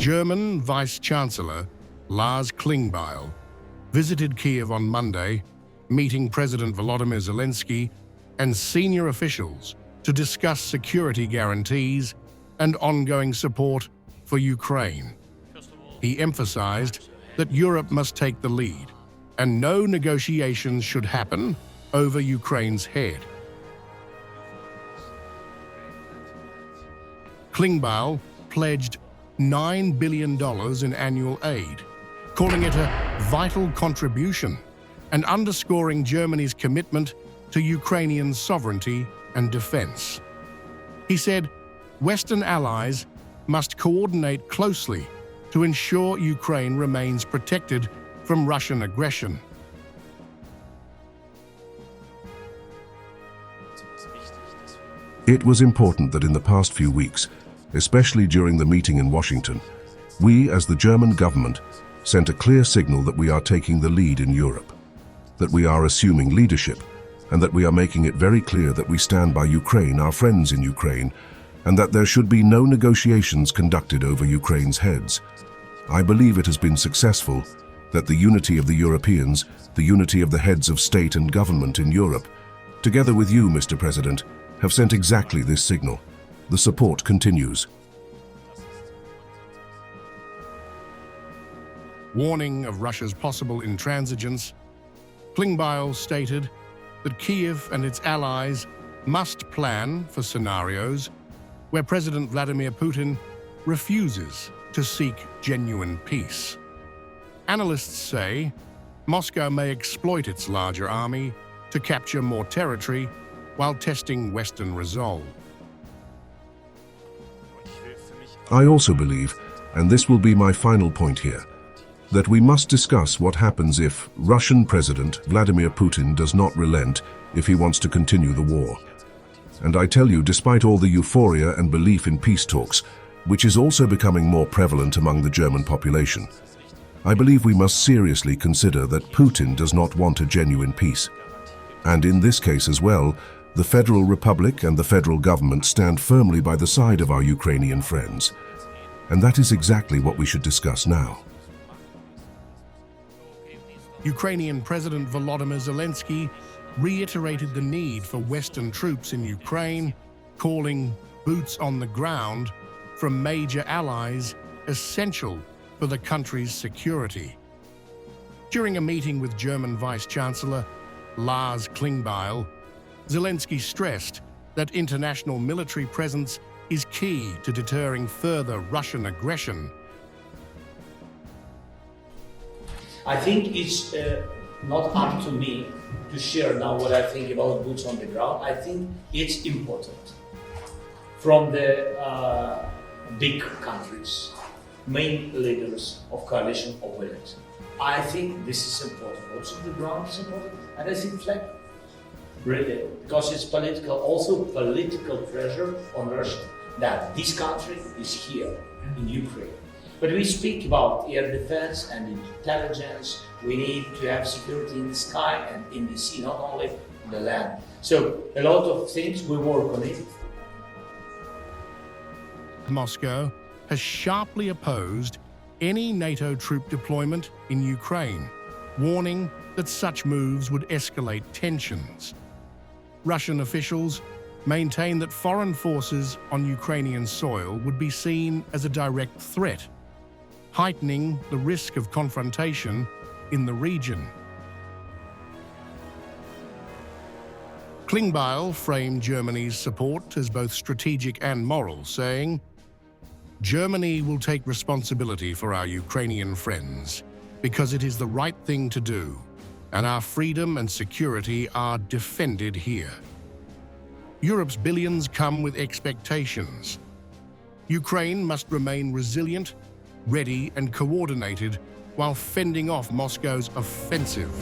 German Vice Chancellor Lars Klingbeil visited Kiev on Monday, meeting President Volodymyr Zelenskyy and senior officials to discuss security guarantees and ongoing support for Ukraine. He emphasized that Europe must take the lead, and no negotiations should happen over Ukraine's head. Klingbeil pledged $9 billion in annual aid, calling it a vital contribution and underscoring Germany's commitment to Ukrainian sovereignty and defense. He said Western allies must coordinate closely to ensure Ukraine remains protected from Russian aggression. It was important that in the past few weeks, especially during the meeting in Washington, we as the German government sent a clear signal that we are taking the lead in Europe, that we are assuming leadership, and that we are making it very clear that we stand by Ukraine, our friends in Ukraine, and that there should be no negotiations conducted over Ukraine's heads. I believe it has been successful, that the unity of the Europeans, the unity of the heads of state and government in Europe, together with you, Mr. President, have sent exactly this signal. The support continues. Warning of Russia's possible intransigence, Klingbeil stated that Kiev and its allies must plan for scenarios where President Vladimir Putin refuses to seek genuine peace. Analysts say Moscow may exploit its larger army to capture more territory while testing Western resolve. I also believe, and this will be my final point here, that we must discuss what happens if Russian President Vladimir Putin does not relent if he wants to continue the war. And I tell you, despite all the euphoria and belief in peace talks, which is also becoming more prevalent among the German population, I believe we must seriously consider that Putin does not want a genuine peace. And in this case as well, the Federal Republic and the federal government stand firmly by the side of our Ukrainian friends. And that is exactly what we should discuss now. Ukrainian President Volodymyr Zelenskyy reiterated the need for Western troops in Ukraine, calling boots on the ground from major allies essential for the country's security. During a meeting with German Vice Chancellor Lars Klingbeil, Zelenskyy stressed that international military presence is key to deterring further Russian aggression. I think it's not up to me to share now what I think about boots on the ground. I think it's important from the big countries, main leaders of coalition opponents. I think this is important. Boots on the ground is important, and I think flag really, because it's political, also political pressure on Russia that this country is here in Ukraine. But we speak about air defense and intelligence. We need to have security in the sky and in the sea, not only in the land. So a lot of things we work on it. Moscow has sharply opposed any NATO troop deployment in Ukraine, warning that such moves would escalate tensions. Russian officials maintain that foreign forces on Ukrainian soil would be seen as a direct threat, heightening the risk of confrontation in the region. Klingbeil framed Germany's support as both strategic and moral, saying, "Germany will take responsibility for our Ukrainian friends because it is the right thing to do, and our freedom and security are defended here." Europe's billions come with expectations. Ukraine must remain resilient, ready and coordinated while fending off Moscow's offensive.